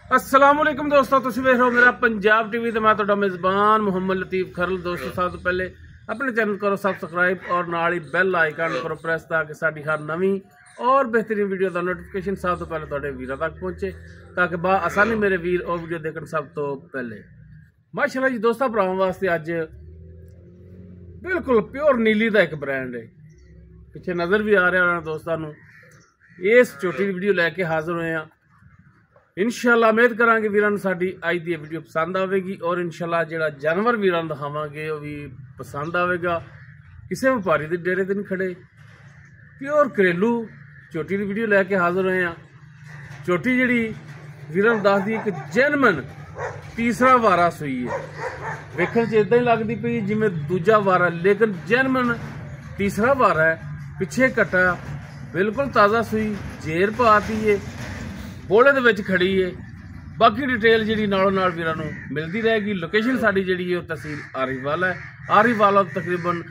अस्सलाम वालेकुम दोस्तों, तुसीं वेख रहे हो मेरा पंजाब टीवी तो मैं तुहाडा मेज़बान मुहम्मद लतीफ खरल। दोस्तों सब तो पहले अपने चैनल करो सब्सक्राइब और नाल ही बैल आइकन करो प्रेस ताकि साडी हर नवीं और बेहतरीन वीडियो का नोटिफिकेशन सब तो पहले तुहाडे वीरां तक पहुंचे ताकि बा आसानी मेरे वीर और वीडियो देखण सब तो पहले। माशाल्लाह जी दोस्तों भरावां वास्ते अज बिल्कुल प्योर नीली का एक ब्रांड है, पिछे नज़र भी आ रहा होना दोस्तों नूं। इस छोटी वीडियो लैके हाजिर हुए हैं। इंशाल्लाह उम्मीद करांगे वीरां नूं साडी अज दी वीडियो पसंद आवेगी और इंशाल्लाह जिहड़ा जानवर वीरां नूं दिखावांगे वो भी पसंद आवेगा। किसी व्यापारी के डेरे ते नहीं खड़े, प्योर घरेलू छोटी दी वीडियो लैके हाजिर हुए हैं। छोटी जिहड़ी वीरां नूं दस दी एक जेनमन तीसरा वारा सूई है, वेखण च इदां ही लगदी पई जिवें दूजा वारा, लेकिन जेनमन तीसरा वारा है। पिछे कट्टा बिल्कुल ताज़ा सूई, जेर पाती है, बोले दे विच खड़ी है। बाकी डिटेल जी नालों नाल वीरां नूं मिलती रहेगी। लोकेशन साडी जिहड़ी है तहसील आरीवाल है। आरीवाल तकरीबन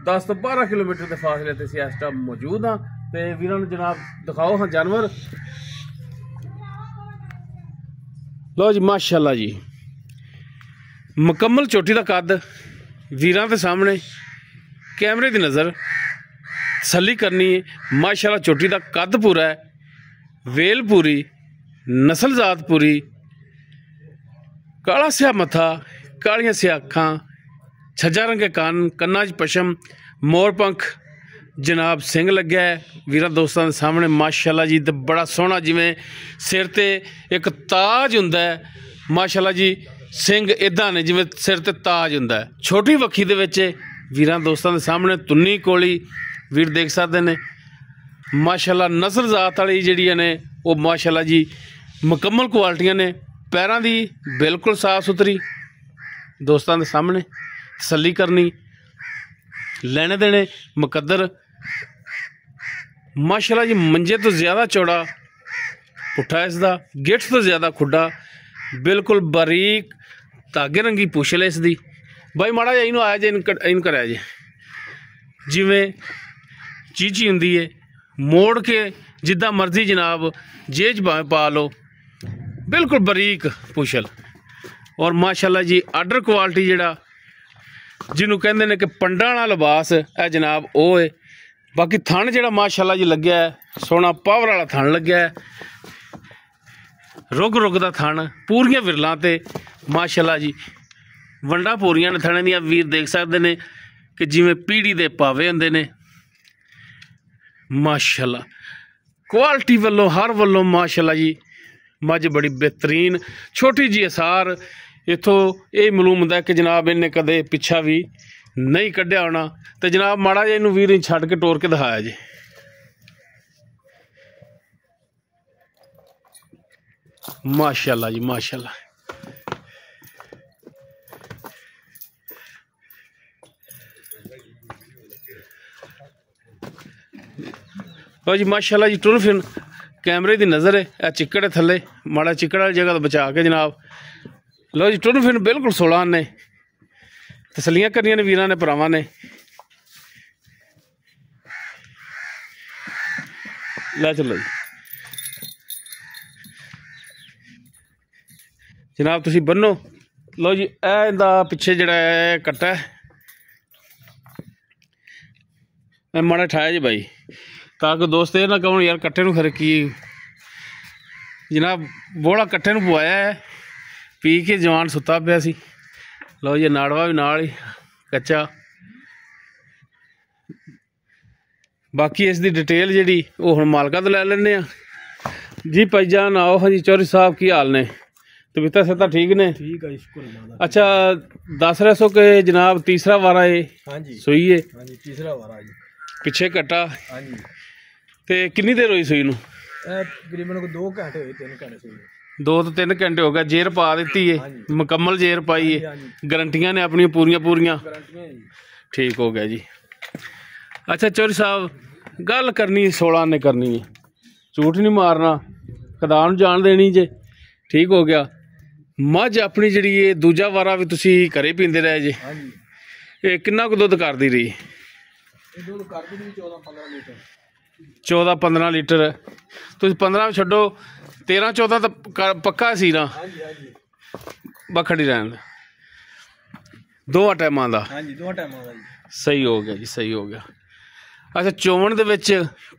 10 तो 12 किलोमीटर के फासले ते असीं इस टाइम मौजूद हाँ। तो वीरां नूं जनाब दिखाओ हाँ जानवर। लो जी माशाल्लाह जी, मुकम्मल चोटी का कद वीरां दे सामने कैमरे की नज़र तसल्ली करनी है। माशाल्लाह चोटी का कद पूरा है, वेल पूरी, नस्ल जात पूरी, काला सिया मथा, कालियां सिया अखां, छज्जा रंगे कान, कन्ना च पशम, मोर पंख जनाब सिंह लग्या है वीरां दोस्तों के सामने। माशाल्लाह जी तो बड़ा सोहना जिमें सिर ते एक ताज हुंदा है। माशाल्लाह जी सिंह इदां ने जिमें सिर ते ताज हुंदा है। छोटी वक्खी दे विच वीरां दोस्तों के सामने तुन्नी कोली वीर देख सकते हैं। माशाल्लाह नस्ल जात वाली जिहड़ियां ने वो माशाल्लाह जी मुकम्मल क्वालिटियां ने। पैरां दी बिल्कुल साफ सुथरी दोस्तों के सामने तसल्ली करनी, लेने देने मुकद्दर। माशाल्लाह जी मंजे तो ज़्यादा चौड़ा पुट्ठा इसदा, गिट्ठ तो ज़्यादा खुड्डा, बिल्कुल बारीक धागे रंगी पुछल इसदी। भाई माड़ा जिहा इनू आया जे इन कराया जे जिमें चीची हुंदी है, मोड़ के जिद्दां मर्जी जनाब जेज भावें पा लो, बिल्कुल बारीक पुछल। और माशाल्लाह जी आर्डर क्वालिटी जिहड़ा जिन्हों कहते हैं कि पंडा वाला लिबास है जनाब वो है। बाकी थन जिहड़ा माशाल्लाह जी लग्या है, सोहना पावर वाला थन लग्या है, रुग रुग दा थन, पूरियां विरलां ते माशाल्लाह जी वंडा पूरियां ने थने दियां। वीर देख सकते हैं कि जिवें पीढ़ी दे पावे हुंदे ने। माशाल्लाह क्वालिटी वालों हर वालों माशाल्लाह जी मझ बड़ी बेहतरीन। छोटी जी असार इत्थों ये मालूम होंदा कि जनाब इन्हें कदे पिछा भी नहीं कढ़िया होना। तो जनाब माड़ा जिहा इनू वीर छड्ड के टोर के दिखाया जी। माशाल्लाह जी माशाल्लाह। लो जी माशाल्लाह जी टुर फिर कैमरे की नज़र है। चिक्कड़ है थले, माड़ा चिक्कड़ वाली जगह तो बचा के जनाब। लो जी टुर फिर बिल्कुल 16 ने तसलियां करनियां ने वीरां ने भरावां ने। लै चलो जी जनाब तुसी बन्नो। लो जी इंदा पिछे जिहड़ा है कट्टा है, माड़ा ठाया जी भाई ताकि दोस्त ये ना कहो यार कट्टे नूं फिर की। जनाब बोड़ा कट्टे नूं पवाया है, पी के जवान सुता पिया सी। लो जी नाड़वा भी नाल ही कच्चा। बाकी इसकी डिटेल जी वो हुण मालका तो लै लैंदे आ जी। भाईजान आओ हाँ जी चौधरी साहब की हाल ने? तबीयत सेहत ठीक ने? ठीक है शुक्र। अच्छा दस रहे सो कि जनाब तीसरा वारा है? हाँ जी सूई है? हाँ जी तीसरा वारा जी। पिछे कट्टा? हाँ जी। ते कितनी देर हुई सूई नूं? तकरीबन 2 घंटे हुए, 3 घंटे सूई। 2 तो 3 घंटे हो गए। जेर पा दी है? हाँ जी। मुकम्मल जेर पाई है? हाँ जी। गारंटियां ने अपनी पूरियां पूरियां? गारंटियां जी। ठीक हो गया जी। अच्छा चौधरी साहब गल करनी 16 ने करनी है, झूठ नहीं मारना, खदान जान देनी जे। ठीक हो गया। मझ अपनी जी ये दूजा वारा भी तुसी घरे पींदे रहे जे? हाँ जी। ये कितना को दुध करती रही? दूध करती 14-15 लीटर। 14-15 लीटर। तुम 15 छो 13-14 ਤਾਂ ਪੱਕਾ ਸੀ ਨਾ। ਹਾਂਜੀ ਹਾਂਜੀ ਬਖੜੀ ਰਹਿਣ ਦਾ ਦੋਵਾਂ ਟਾਈਮਾਂ ਦਾ। ਹਾਂਜੀ ਦੋਵਾਂ ਟਾਈਮਾਂ ਦਾ ਜੀ। ਸਹੀ ਹੋ ਗਿਆ ਜੀ, ਸਹੀ ਹੋ ਗਿਆ। ਅੱਛਾ ਚੋਣ ਦੇ ਵਿੱਚ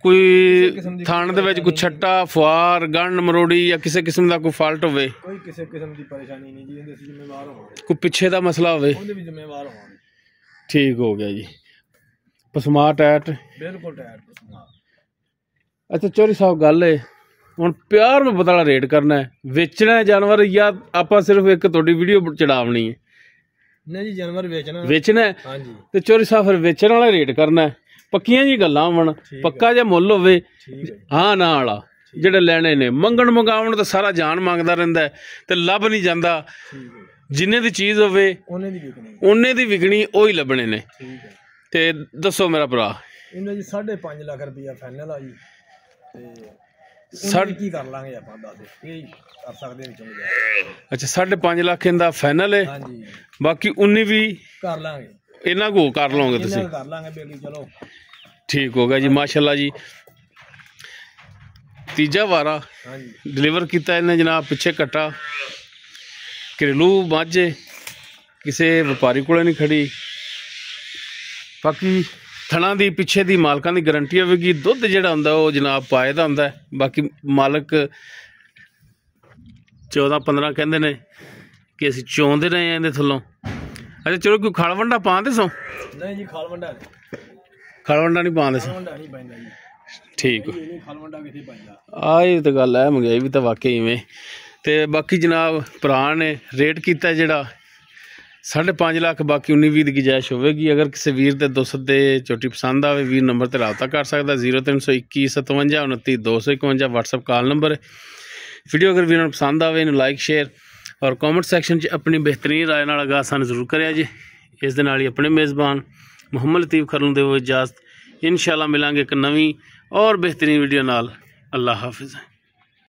ਕੋਈ ਥਣ ਦੇ ਵਿੱਚ ਕੋਈ ਛੱਟਾ ਫੁਆਰ ਗੰਢ ਮਰੋੜੀ ਜਾਂ ਕਿਸੇ ਕਿਸਮ ਦਾ ਕੋਈ ਫਾਲਟ ਹੋਵੇ? ਕੋਈ ਕਿਸੇ ਕਿਸਮ ਦੀ ਪਰੇਸ਼ਾਨੀ ਨਹੀਂ ਜੀ, ਇਹਦੇ ਅਸੀਂ ਜ਼ਿੰਮੇਵਾਰ ਹੋਵਾਂਗੇ। ਕੋਈ ਪਿੱਛੇ ਦਾ ਮਸਲਾ ਹੋਵੇ? ਉਹਦੇ ਵੀ ਜ਼ਿੰਮੇਵਾਰ ਹੋਵਾਂਗੇ। ਠੀਕ ਹੋ ਗਿਆ ਜੀ। ਪਸਮਾ ਟੈਟ ਬਿਲਕੁਲ ਟਾਇਰ ਪਸਮਾ। ਅੱਛਾ ਚੋਰੀ ਸਾਹਿਬ ਗੱਲ ਹੈ ਹੁਣ ਪਿਆਰ ਮੁਹੱਬਤ ਵਾਲਾ ਰੇਟ ਕਰਨਾ ਹੈ, ਵੇਚਣਾ ਹੈ ਜਾਨਵਰ ਜਾਂ ਆਪਾਂ ਸਿਰਫ ਇੱਕ ਤੁਹਾਡੀ ਵੀਡੀਓ ਚੜਾਵਣੀ ਹੈ? ਨਹੀਂ ਜੀ ਜਾਨਵਰ ਵੇਚਣਾ ਹੈ। ਹਾਂਜੀ ਤੇ ਚੋਰੀ ਸਾਹਿਬ ਫਿਰ ਵੇਚਣ ਵਾਲਾ ਰੇਟ ਕਰਨਾ ਹੈ, ਪੱਕੀਆਂ ਜੀ ਗੱਲਾਂ ਹੋਣ, ਪੱਕਾ ਜਿਹਾ ਮੁੱਲ ਹੋਵੇ ਹਾਂ ਨਾ ਵਾਲਾ। ਜਿਹੜੇ ਲੈਣੇ ਨੇ ਮੰਗਣ ਮੰਗਾਉਣ ਤਾਂ ਸਾਰਾ ਜਾਨ ਮੰਗਦਾ ਰਹਿੰਦਾ ਹੈ ਤੇ ਲੱਭ ਨਹੀਂ ਜਾਂਦਾ। ਜਿੰਨੇ ਦੀ ਚੀਜ਼ ਹੋਵੇ ਉਹਨੇ ਦੀ ਵਿਕਣੀ ਉਹੀ ਲੱਭਣੇ ਨੇ। ਤੇ ਦੱਸੋ ਮੇਰਾ ਭਰਾ ਇਹਨਾਂ ਜੀ 5.5 ਲੱਖ ਰੁਪਇਆ ਫਾਈਨਲ ਆ ਜੀ। ਤੇ ਕੀ ਕਰ ਲਾਂਗੇ ਆਪਾਂ, ਦੱਸ ਇਹ ਕਰ ਸਕਦੇ ਵਿੱਚੋਂ? ਅੱਛਾ 5.5 ਲੱਖ ਇਹਦਾ ਫਾਈਨਲ ਹੈ। ਹਾਂਜੀ ਬਾਕੀ 19 ਵੀ ਕਰ ਲਾਂਗੇ, ਇਹਨਾਂ ਕੋ ਕਰ ਲਓਗੇ ਤੁਸੀਂ? ਕਰ ਲਾਂਗੇ ਬੇਲੀ। ਚਲੋ ਠੀਕ ਹੋ ਗਿਆ ਜੀ, ਮਾਸ਼ਾਅੱਲਾ ਜੀ। ਤੀਜਾ ਵਾਰਾ ਡਿਲੀਵਰ ਕੀਤਾ ਇਹਨੇ ਜਨਾਬ। ਪਿੱਛੇ ਕੱਟਾ ਘਰੇਲੂ ਮੱਝ ਕਿਸੇ ਵਪਾਰੀ ਕੋਲੇ ਨਹੀਂ ਖੜੀ। ਬਾਕੀ ਥਣਾ ਦੀ ਪਿੱਛੇ ਦੀ ਮਾਲਕਾਂ ਦੀ ਗਰੰਟੀ ਹੋਵੇਗੀ। ਦੁੱਧ ਜਿਹੜਾ ਹੁੰਦਾ ਉਹ ਜਨਾਬ ਪਾਏ ਦਾ ਹੁੰਦਾ। ਬਾਕੀ ਮਾਲਕ 14-15 ਕਹਿੰਦੇ ਨੇ ਕਿ ਅਸੀਂ ਚੋਂਦੇ ਰਹੇ ਹਾਂ ਇਹਦੇ ਥੱਲੋਂ। ਅੱਛਾ ਚਲੋ ਕੋਈ ਖਲ ਵੰਡਾ ਪਾਉਂਦੇ ਸੋ? ਨਹੀਂ ਜੀ ਖਲ ਵੰਡਾ ਨਹੀਂ ਪਾਉਂਦੇ ਸੋ। ਠੀਕ ਆ, ਇਹ ਤਾਂ ਗੱਲ ਹੈ, ਮੰਗਾਈ ਵੀ ਤਾਂ ਵਾਕਈ ਇਵੇਂ। ਤੇ ਬਾਕੀ ਜਨਾਬ ਭਰਾ ਨੇ ਰੇਟ ਕੀਤਾ ਜਿਹੜਾ 5.5 ਲੱਖ। ਬਾਕੀ 19-20 ਦੀ ਗੁੰਜਾਇਸ਼ ਹੋਵੇਗੀ। ਅਗਰ ਕਿਸੇ ਵੀਰ ਦੇ ਦੁੱਧ ਦੇ ਝੋਟੀ ਪਸੰਦ ਆਵੇ ਵੀਰ ਨੰਬਰ ਤੇ ਰਾਬਤਾ ਕਰ ਸਕਦਾ। 0321 57 29 251 WhatsApp ਕਾਲ ਨੰਬਰ ਹੈ। ਵੀਡੀਓ ਅਗਰ ਵੀਰਾਂ ਨੂੰ ਪਸੰਦ ਆਵੇ ਇਹਨੂੰ ਲਾਈਕ ਸ਼ੇਅਰ ਔਰ ਕਮੈਂਟ ਸੈਕਸ਼ਨ 'ਚ ਆਪਣੀ ਬਿਹਤਰੀਨ ਰਾਏ ਨਾਲ ਆਗਾਹ ਸਾਨੂੰ ਜ਼ਰੂਰ ਕਰਿਆ ਜੀ। ਇਸ ਦੇ ਨਾਲ ਹੀ ਆਪਣੇ ਮੇਜ਼ਬਾਨ ਮੁਹੰਮਦ ਲਤੀਫ ਖਰਲੋਂ ਦੇ ਇਜਾਜ਼ਤ। इंशाअल्लाह मिलांगे एक नवी और बेहतरीन वीडियो नाल। अल्लाह हाफिज़।